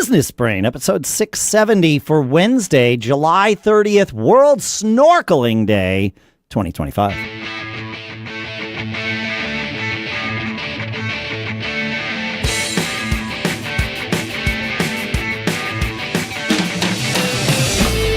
Business Brain, episode 670 for Wednesday, July 30th, World Snorkeling Day, 2025.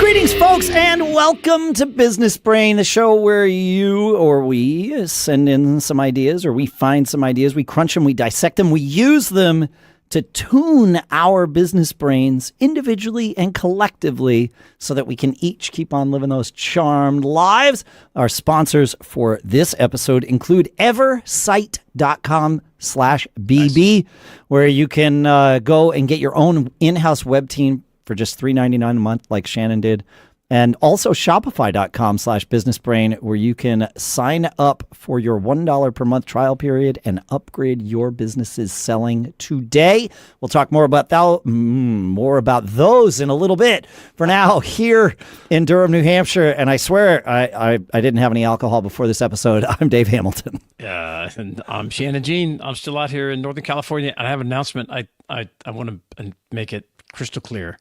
Greetings, folks, and welcome to Business Brain, the show where you or we send in some ideas, or we find some ideas, we crunch them, we dissect them, we use them to tune our business brains individually and collectively so that we can each keep on living those charmed lives. Our sponsors for this episode include Eversite.com/BB, where you can go and get your own in-house web team for just $3.99 a month, like Shannon did. And also Shopify.com/businessbrain, where you can sign up for your $1 per month trial period and upgrade your business's selling today. We'll talk more about those in a little bit. For now, here in Durham, New Hampshire, and I swear I didn't have any alcohol before this episode, I'm Dave Hamilton. And I'm Shannon Jean. I'm still out here in Northern California. I have an announcement. I want to make it crystal clear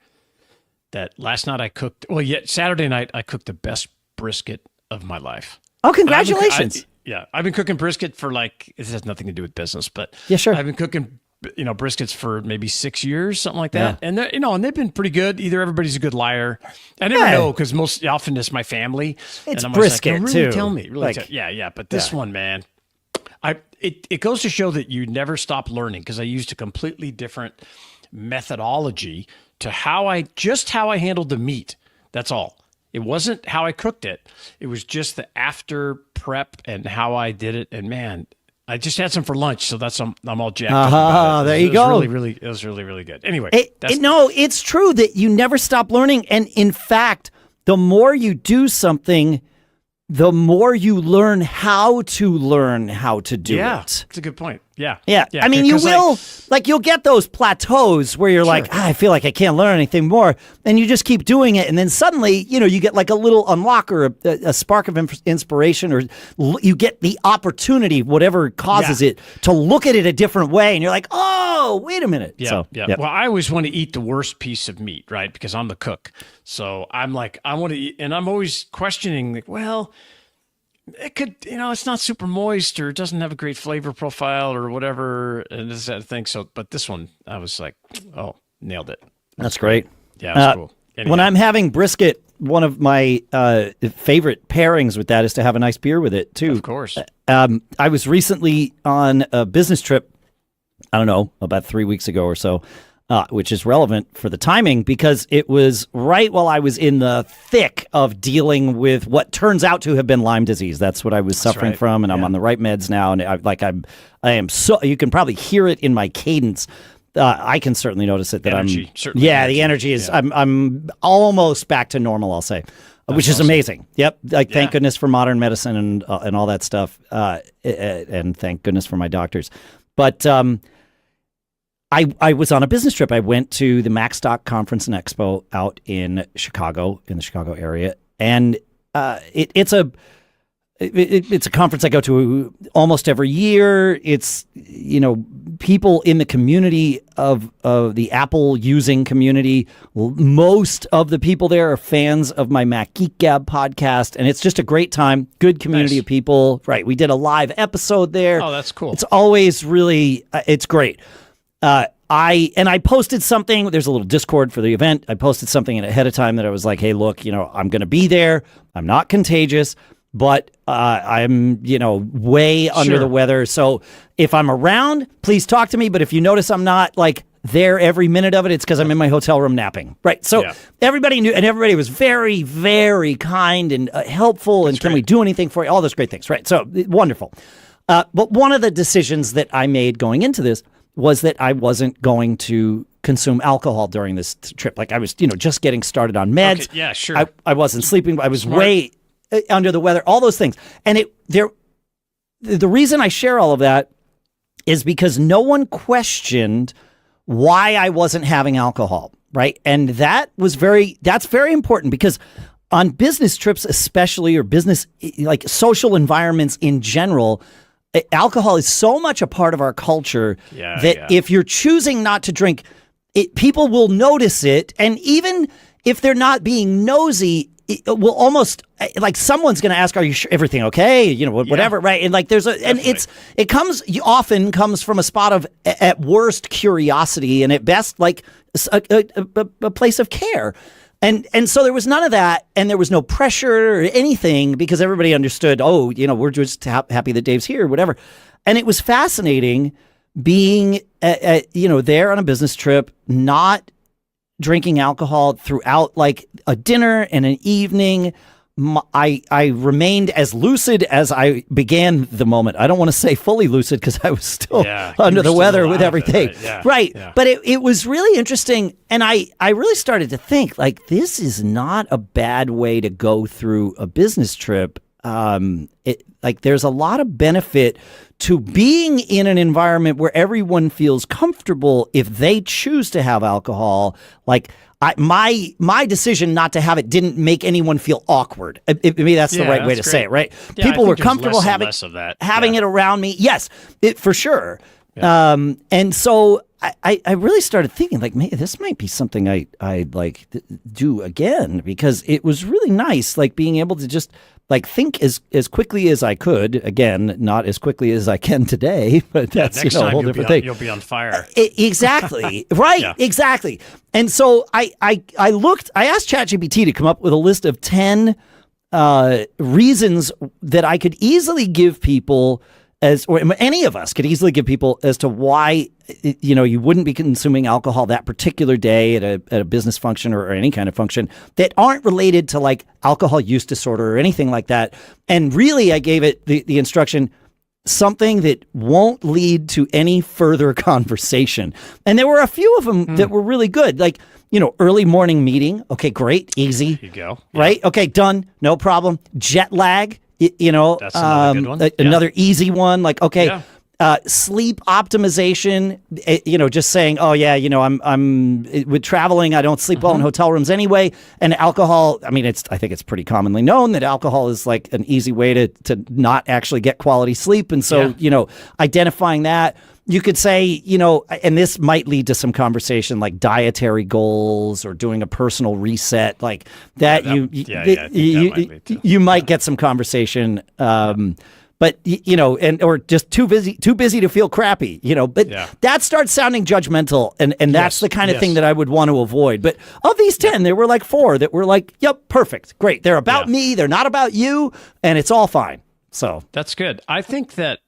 that last night I cooked, Saturday night I cooked the best brisket of my life. Oh, congratulations. I've been cooking brisket for this has nothing to do with business, but yeah, sure. I've been cooking, briskets for maybe 6 years, something like that. Yeah. And and they've been pretty good. Either everybody's a good lier. I never know, because most often it's my family. It's and I'm brisket really too. Tell me. Really but this one, man, it goes to show that you never stop learning, because I used a completely different methodology to how I handled the meat. That's all. It wasn't how I cooked it. It was just the after prep and how I did it. And man, I just had some for lunch, so I'm all jacked up about it. There you go. It was really, really good. Anyway, it's true that you never stop learning, and in fact, the more you do something, the more you learn how to do it. Yeah, that's a good point. Yeah. I mean, you will, you'll get those plateaus where you're like, I feel like I can't learn anything more. And you just keep doing it. And then suddenly, you get like a little unlock or a spark of inspiration, or you get the opportunity, whatever causes it, to look at it a different way. And you're like, oh, wait a minute. Yeah. Well, I always want to eat the worst piece of meat, right? Because I'm the cook. So I'm like, I want to eat, and I'm always questioning, it could, it's not super moist, or it doesn't have a great flavor profile or whatever, and this that thing. So, but this one, I was like, oh, nailed it. That's great. Yeah, that's cool. Anyhow. When I'm having brisket, one of my favorite pairings with that is to have a nice beer with it too. Of course. I was recently on a business trip, I don't know, about 3 weeks ago or so, which is relevant for the timing, because it was right while I was in the thick of dealing with what turns out to have been Lyme disease. That's what I was suffering from, and I'm on the right meds now. And I am so, you can probably hear it in my cadence. I can certainly notice it that energy, the energy is. I'm almost back to normal, I'll say, which is amazing. Yep, thank goodness for modern medicine and all that stuff, and thank goodness for my doctors. But I was on a business trip. I went to the MacStock Conference and Expo out in Chicago, in the Chicago area, and it's a conference I go to almost every year. It's people in the community of the Apple using community. Most of the people there are fans of my Mac Geek Gab podcast, and it's just a great time. Good community of people. Right, we did a live episode there. Oh, that's cool. It's always really it's great. I posted something. There's a little Discord for the event. I posted something ahead of time that I was like, hey, look, I'm going to be there. I'm not contagious, but I'm, way under the weather. So if I'm around, please talk to me. But if you notice I'm not there every minute of it, it's because I'm in my hotel room napping. Right. So everybody knew, and everybody was very, very kind and helpful. And can we do anything for you? All those great things. Right. So wonderful. But one of the decisions that I made going into this was that I wasn't going to consume alcohol during this trip. I was, just getting started on meds. Okay, yeah, sure. I wasn't sleeping. I was way under the weather, all those things. And the reason I share all of that is because no one questioned why I wasn't having alcohol, right? And that's very important, because on business trips especially, or business, social environments in general, alcohol is so much a part of our culture that if you're choosing not to drink, people will notice it, and even if they're not being nosy, it will almost like someone's going to ask, "Are you sure everything okay?" You know, whatever, right? And like and it often comes from a spot of at worst curiosity, and at best like a place of care. And so there was none of that, and there was no pressure or anything because everybody understood, oh, you know, we're just happy that Dave's here, whatever. And it was fascinating being, there on a business trip, not drinking alcohol throughout like a dinner and an evening. I remained as lucid as I began the moment. I don't want to say fully lucid because I was still under the weather with everything. Right. Yeah. But it was really interesting. And I really started to think like, this is not a bad way to go through a business trip. There's a lot of benefit to being in an environment where everyone feels comfortable if they choose to have alcohol. Like, my decision not to have it didn't make anyone feel awkward. Maybe that's the right way to say it, right? Yeah, people were comfortable having it around me. Yes, for sure. Yeah. And so I really started thinking like, maybe this might be something I like do again, because it was really nice, like being able to just like think as quickly as I could. Again, not as quickly as I can today, but that's next a whole different thing. You'll be on fire. Exactly. Right. Exactly. And so I asked ChatGPT to come up with a list of 10 reasons that I could easily give people or any of us could easily give people as to why, you wouldn't be consuming alcohol that particular day at a business function or any kind of function that aren't related to like alcohol use disorder or anything like that. And really, I gave it the instruction, something that won't lead to any further conversation. And there were a few of them that were really good. Like, early morning meeting. Okay, great. Easy. There you go. Yeah. Right. Okay, done. No problem. Jet lag. That's another good one. Another easy one. Like, okay, sleep optimization. Just saying, oh yeah, I'm with traveling, I don't sleep well in hotel rooms anyway. And alcohol, I mean, I think it's pretty commonly known that alcohol is like an easy way to not actually get quality sleep. And so, identifying that. You could say, and this might lead to some conversation like dietary goals or doing a personal reset like that. You might get some conversation, but or just too busy to feel crappy, but that starts sounding judgmental. And that's the kind of thing that I would want to avoid. But of these 10, there were like 4 that were like, yep, perfect. Great. They're about me. They're not about you. And it's all fine. So that's good. I think that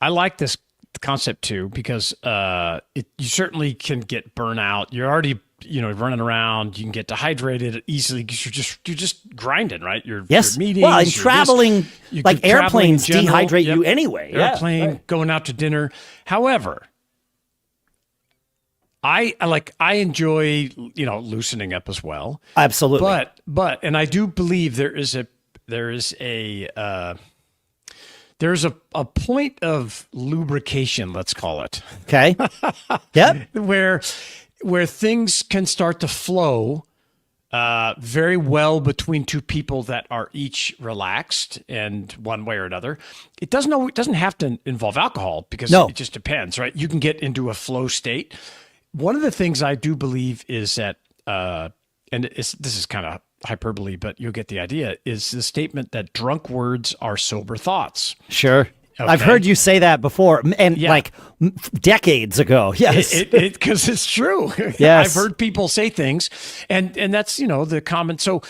I like this concept too, because you certainly can get burnout. You're already running around. You can get dehydrated easily because you're just grinding, right? You're meetings. Well, and traveling, like airplanes dehydrate you anyway. Airplane, going out to dinner. However, I enjoy loosening up as well. Absolutely. But and I do believe there's a point of lubrication, let's call it. Okay. Yep. where things can start to flow very well between two people that are each relaxed and one way or another. It doesn't have to involve alcohol because it just depends, right? You can get into a flow state. One of the things I do believe is that, this is kind of hyperbole, but you'll get the idea, is the statement that drunk words are sober thoughts. Sure. Okay. I've heard you say that before, and like decades ago. Yes. Because it's true. Yes. I've heard people say things, and that's, the common. So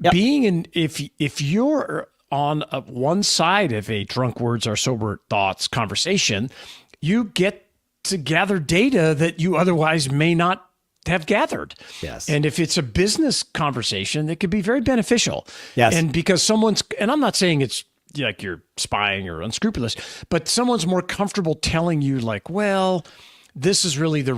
if you're on one side of a drunk words are sober thoughts conversation, you get to gather data that you otherwise may not have gathered. Yes. And if it's a business conversation, it could be very beneficial. Yes. And because and I'm not saying it's like you're spying or unscrupulous, but someone's more comfortable telling you like, well, this is really the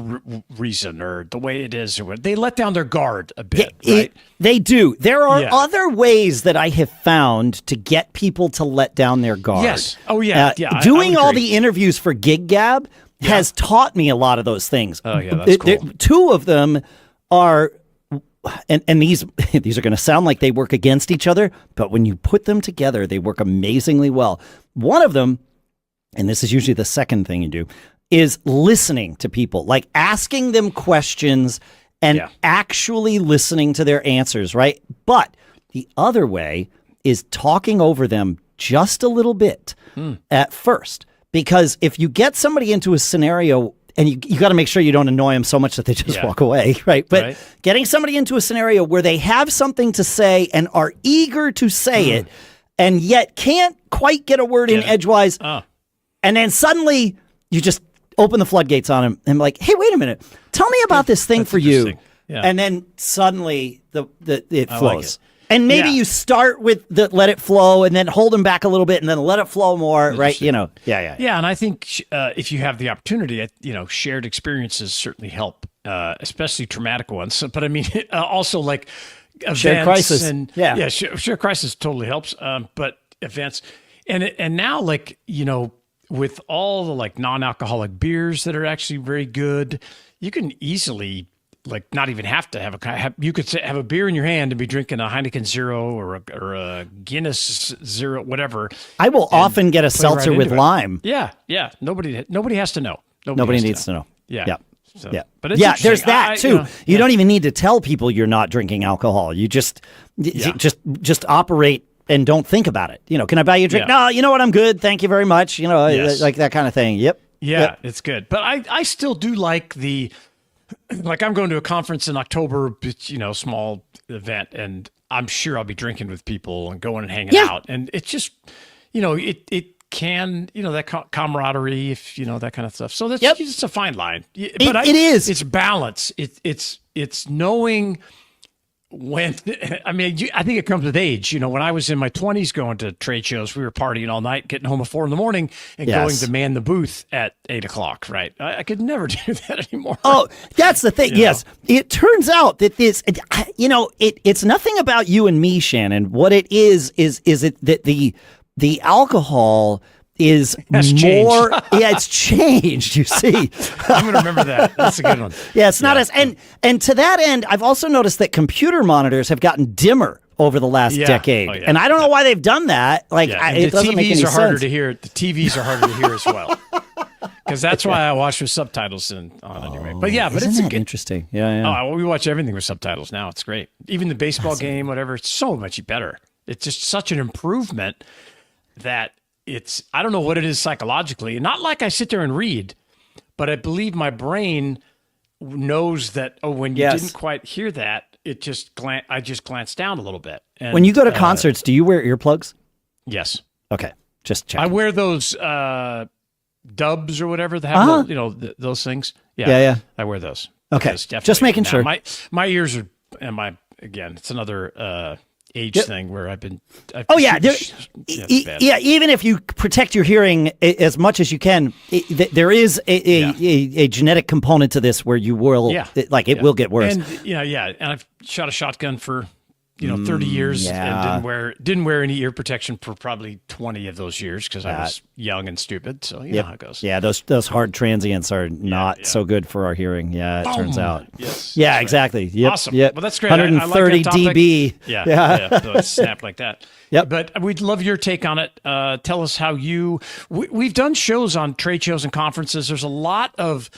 reason or the way it is, or what. They let down their guard a bit, right? They do. There are other ways that I have found to get people to let down their guard. Yes. Oh yeah. Doing all the interviews for Gig Gab has taught me a lot of those things. Oh yeah, that's cool. 2 of them are, and these are going to sound like they work against each other, but when you put them together, they work amazingly well. One of them, and this is usually the second thing you do, is listening to people, like asking them questions and actually listening to their answers, right? But the other way is talking over them just a little bit at first. Because if you get somebody into a scenario, and you got to make sure you don't annoy them so much that they just walk away, right? But getting somebody into a scenario where they have something to say and are eager to say it, and yet can't quite get a word in edgewise, and then suddenly you just open the floodgates on them and like, hey, wait a minute, tell me about this thing for you. Yeah. And then suddenly it flows. And maybe you start with the let it flow and then hold them back a little bit and then let it flow more, right? You know, Yeah, and I think if you have the opportunity, shared experiences certainly help, especially traumatic ones. But I mean, also like events shared crisis. And shared crisis totally helps. But events and now like, with all the like non-alcoholic beers that are actually very good, you can easily like not even have to you could have a beer in your hand and be drinking a Heineken Zero or a Guinness Zero, whatever. I will often get a seltzer with lime. Yeah. Nobody has to know. Nobody needs to know. Yeah. So, but it's there's that too. You don't even need to tell people you're not drinking alcohol. You just operate and don't think about it. Can I buy you a drink? No, you know what? I'm good. Thank you very much. Like that kind of thing. Yep. Yeah, it's good. But I still do like like I'm going to a conference in October, small event, and I'm sure I'll be drinking with people and going and hanging out. And it's just, it can, that camaraderie, if, that kind of stuff. So that's just a fine line. But it is. It's balance. It's knowing when, I think it comes with age. When I was in my 20s going to trade shows, we were partying all night, getting home at 4 a.m. and going to man the booth at 8 o'clock, right? I could never do that anymore. Oh, that's the thing. Yes. It turns out that this, it's nothing about you and me, Shannon. What it is it that the alcohol is more, it's changed, you see. I'm going to remember that. That's a good one. Yeah, it's not as, and to that end, I've also noticed that computer monitors have gotten dimmer over the last decade. And I don't know why they've done that. Like, it doesn't make any sense. The TVs are harder to hear. The TVs are harder to hear as well. Because that's why I watch with subtitles on anyway. But it's interesting. Yeah. Oh, we watch everything with subtitles now. It's great. Even the baseball game, whatever, it's so much better. It's just such an improvement that I don't know what it is psychologically. Not like I sit there and read, but I believe my brain knows that, when you didn't quite hear that, I just glanced down a little bit. And, when you go to concerts, do you wear earplugs? Yes. Okay. Just check. I wear those dubs or whatever that have those things. Yeah. I wear those. Okay. Just making sure. My ears are, again, it's another age thing where I've been. Even if you protect your hearing as much as you can, there is a genetic component to this where you will, it will get worse. And and I've shot a shotgun for 30 years and didn't wear any ear protection for probably 20 of those years because I was young and stupid. So you know how it goes. Yeah, those hard transients are not so good for our hearing. Yeah, it turns out. Yes. Yeah, exactly. Yep. Awesome. Yep. Well, that's great. 130 dB. Yeah. So it's snap like that. Yep. But we'd love your take on it. Tell us how we've done shows on trade shows and conferences. There's a lot of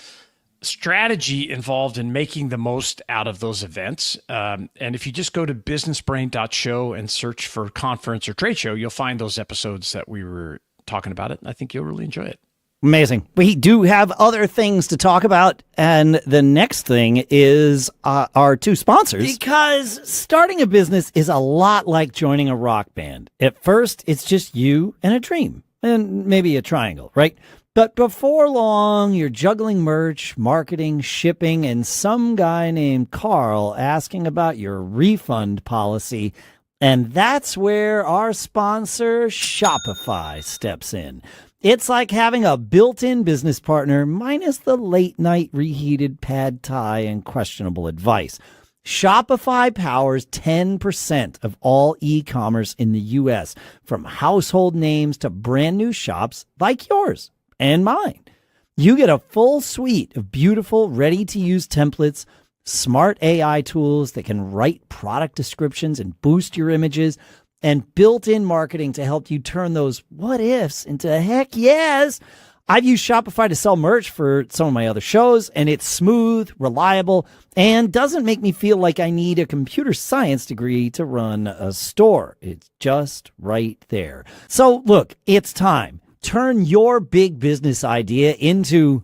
strategy involved in making the most out of those events. And if you just go to businessbrain.show and search for conference or trade show, you'll find those episodes that we were talking about it. I think you'll really enjoy it. Amazing. We do have other things to talk about. And the next thing is our two sponsors. Because starting a business is a lot like joining a rock band. At first, it's just you and a dream and maybe a triangle, right? But before long, you're juggling merch, marketing, shipping, and some guy named Carl asking about your refund policy. And that's where our sponsor, Shopify, steps in. It's like having a built-in business partner minus the late-night reheated pad thai and questionable advice. Shopify powers 10% of all e-commerce in the U.S., from household names to brand new shops like yours and mine. You get a full suite of beautiful, ready-to-use templates, smart AI tools that can write product descriptions and boost your images, and built-in marketing to help you turn those what-ifs into heck yes. I've used Shopify to sell merch for some of my other shows, and it's smooth, reliable, and doesn't make me feel like I need a computer science degree to run a store. It's just right there. So look, it's time. Turn your big business idea into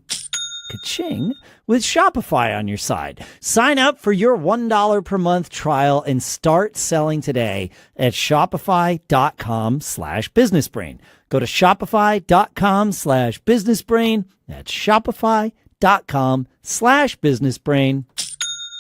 ka-ching with Shopify on your side. Sign up for your $1 per month trial and start selling today at shopify.com/businessbrain. Go to shopify.com/businessbrain. That's shopify.com/businessbrain.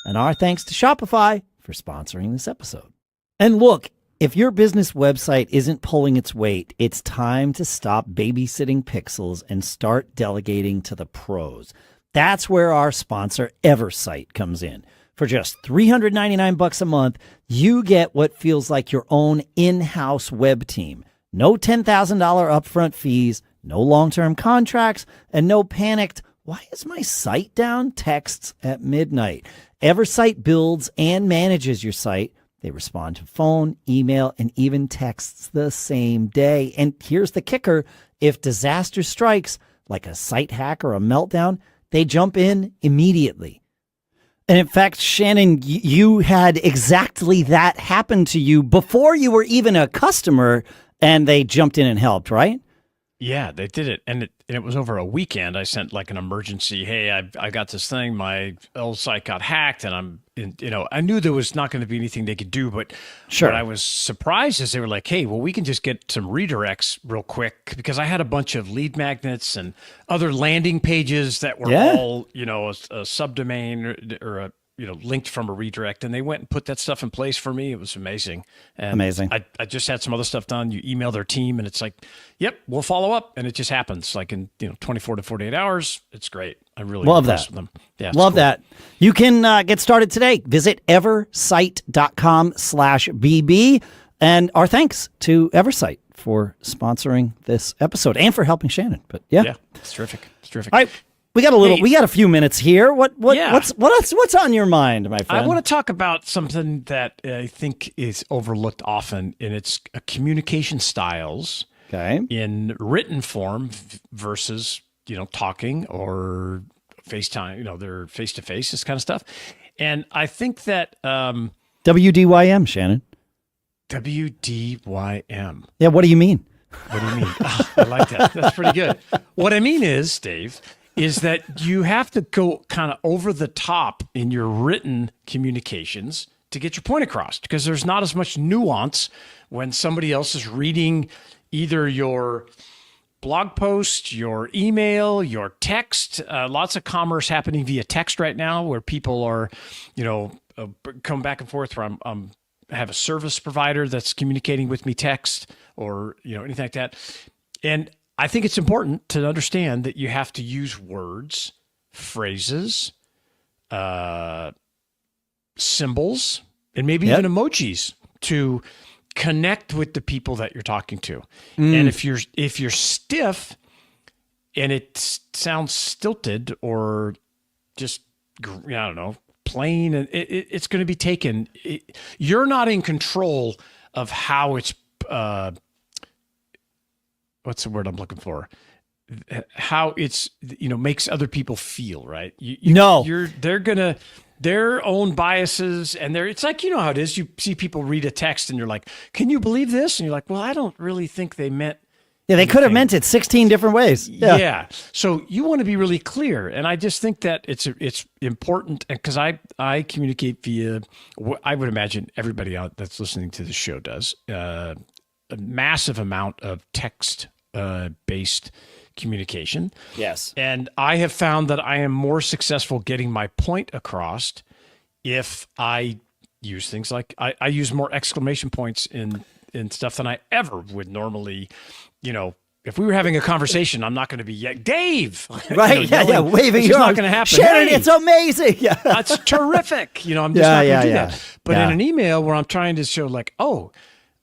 And our thanks to Shopify for sponsoring this episode. And look, if your business website isn't pulling its weight, it's time to stop babysitting pixels and start delegating to the pros. That's where our sponsor Eversite comes in. For just $399 a month, you get what feels like your own in-house web team. No $10,000 upfront fees, no long-term contracts, and no panicked, "Why is my site down?" texts at midnight. Eversite builds and manages your site. They respond to phone, email, and even texts the same day. And here's the kicker. If disaster strikes, like a site hack or a meltdown, they jump in immediately. And in fact, Shannon, you had exactly that happen to you before you were even a customer, and they jumped in and helped, right? Yeah, they did it. And it was over a weekend. I sent like an emergency, "Hey, I got this thing. My old site got hacked." And I knew there was not going to be anything they could do. But Sure. what I was surprised is they were like, "Hey, well, we can just get some redirects real quick," because I had a bunch of lead magnets and other landing pages that were all, a subdomain or a, linked from a redirect, and they went and put that stuff in place for me. It was amazing. And Amazing. I just had some other stuff done. You email their team, and it's like, "Yep, we'll follow up," and it just happens like in 24 to 48 hours. It's great. I really love impressed that. with them. Yeah, Love cool. that. You can get started today. Visit eversite.com/BB. And our thanks to Eversite for sponsoring this episode and for helping Shannon. But yeah, it's terrific. It's terrific. All right. We got a few minutes here. What's on your mind, my friend? I want to talk about something that I think is overlooked often, and it's communication styles. Okay. In written form versus, talking or FaceTime, they're face-to-face, this kind of stuff. And I think that WDYM, Shannon. WDYM. Yeah, what do you mean? What do you mean? I like that. That's pretty good. What I mean is, Dave, is that you have to go kind of over the top in your written communications to get your point across, because there's not as much nuance when somebody else is reading either your blog post, your email, your text. Lots of commerce happening via text right now, where people are, come back and forth. Where I have a service provider that's communicating with me text, or anything like that. And I think it's important to understand that you have to use words, phrases, symbols, and maybe even emojis to connect with the people that you're talking to. And if you're stiff and it sounds stilted or just, I don't know, plain, and it's going to be taken. You're not in control of how it's. What's the word I'm looking for? How it's, makes other people feel, right? They're gonna, their own biases, and it's like, how it is. You see people read a text and you're like, "Can you believe this?" And you're like, "Well, I don't really think they meant." Yeah, they could have meant it 16 different ways. Yeah. So you want to be really clear. And I just think that it's important, because I communicate via, I would imagine everybody out that's listening to the show does, a massive amount of text based communication. Yes. And I have found that I am more successful getting my point across if I use things like, I use more exclamation points in stuff than I ever would normally. If we were having a conversation, I'm not going to be Dave, right? Waving. It's not going to happen. Shannon, "Hey, it's amazing. Yeah, that's terrific." I'm just not going to do that. But in an email where I'm trying to show like, "Oh,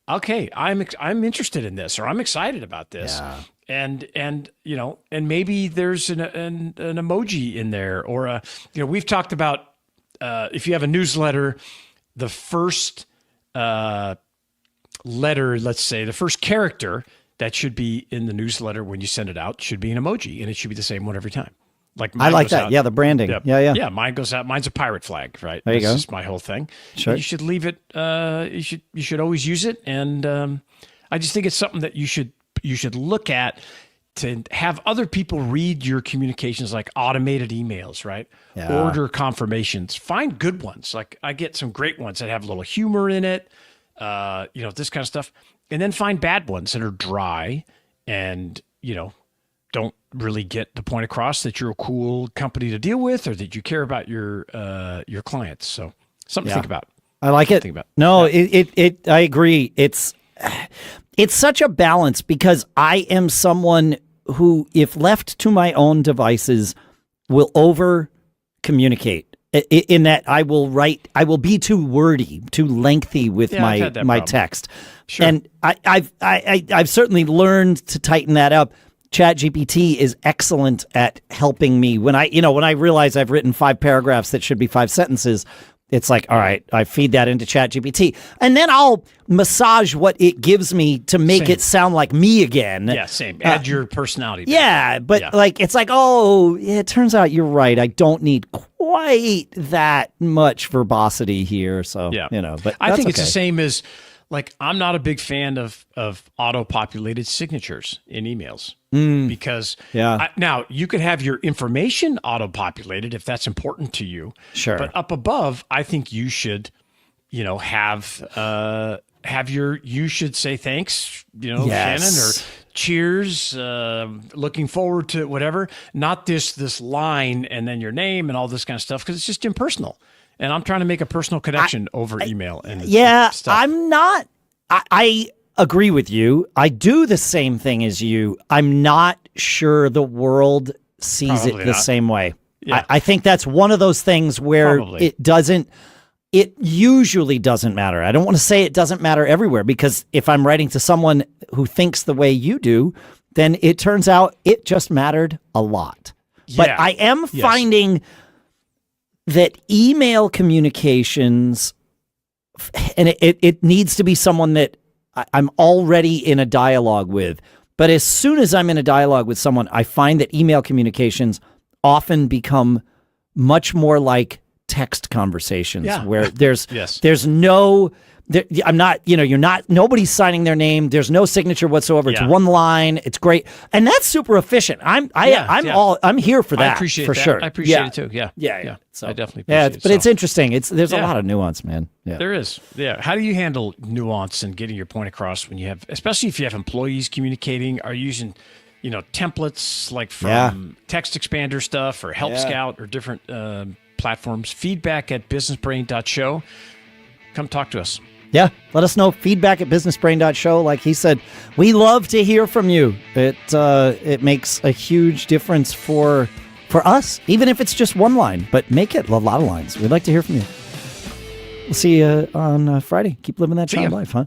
okay, I'm interested in this," or "I'm excited about this," and maybe there's an emoji in there, or we've talked about if you have a newsletter, the first letter, let's say the first character that should be in the newsletter when you send it out should be an emoji, and it should be the same one every time. Like I like that. Out, yeah, the branding. Yeah. Yeah, mine goes out. Mine's a pirate flag, right? There you go. This is my whole thing. Sure. And you should leave it. You should always use it, and I just think it's something that you should look at to have other people read your communications, like automated emails, right? Yeah. Order confirmations. Find good ones. Like I get some great ones that have a little humor in it, this kind of stuff, and then find bad ones that are dry and don't really get the point across that you're a cool company to deal with or that you care about your clients. So something to think about. I like it. Think about. No, it. I agree. It's such a balance because I am someone who, if left to my own devices, will over communicate. In that I will be too wordy, too lengthy with my text. Sure. And I've certainly learned to tighten that up. ChatGPT is excellent at helping me when I realize I've written 5 paragraphs that should be 5 sentences. It's like, all right, I feed that into ChatGPT, and then I'll massage what it gives me to make it sound like me again. Yeah, same. Add your personality. Yeah, but it's like, it turns out you're right. I don't need quite that much verbosity here. So, but I think it's the same as, like, I'm not a big fan of auto-populated signatures in emails because now you could have your information auto-populated if that's important to you. Sure. But up above, I think you should, you should say thanks, Shannon, or cheers, looking forward to whatever, not this line and then your name and all this kind of stuff, because it's just impersonal. And I'm trying to make a personal connection over email. And stuff. I'm not. I agree with you. I do the same thing as you. I'm not sure the world sees Probably it the not. same way. Yeah. I think that's one of those things where it usually doesn't matter. I don't want to say it doesn't matter everywhere, because if I'm writing to someone who thinks the way you do, then it turns out it just mattered a lot. Yeah. But I am finding that email communications, and it needs to be someone that I'm already in a dialogue with. But as soon as I'm in a dialogue with someone, I find that email communications often become much more like text conversations where there's I'm not, you're not, nobody's signing their name. There's no signature whatsoever. It's one line. It's great. And that's super efficient. I'm here for that. I appreciate for that. sure. I appreciate it too. Yeah. So I definitely appreciate it. But it's interesting. There's a lot of nuance, man. Yeah. There is. Yeah. How do you handle nuance and getting your point across when you have, especially if you have employees communicating, are you using, templates like from Text Expander stuff or Help Scout or different platforms? Feedback@businessbrain.show. Come talk to us. Yeah, let us know. Feedback@businessbrain.show. Like he said, we love to hear from you. It makes a huge difference for us, even if it's just one line, but make it a lot of lines. We'd like to hear from you. We'll see you on Friday. Keep living that child life, huh?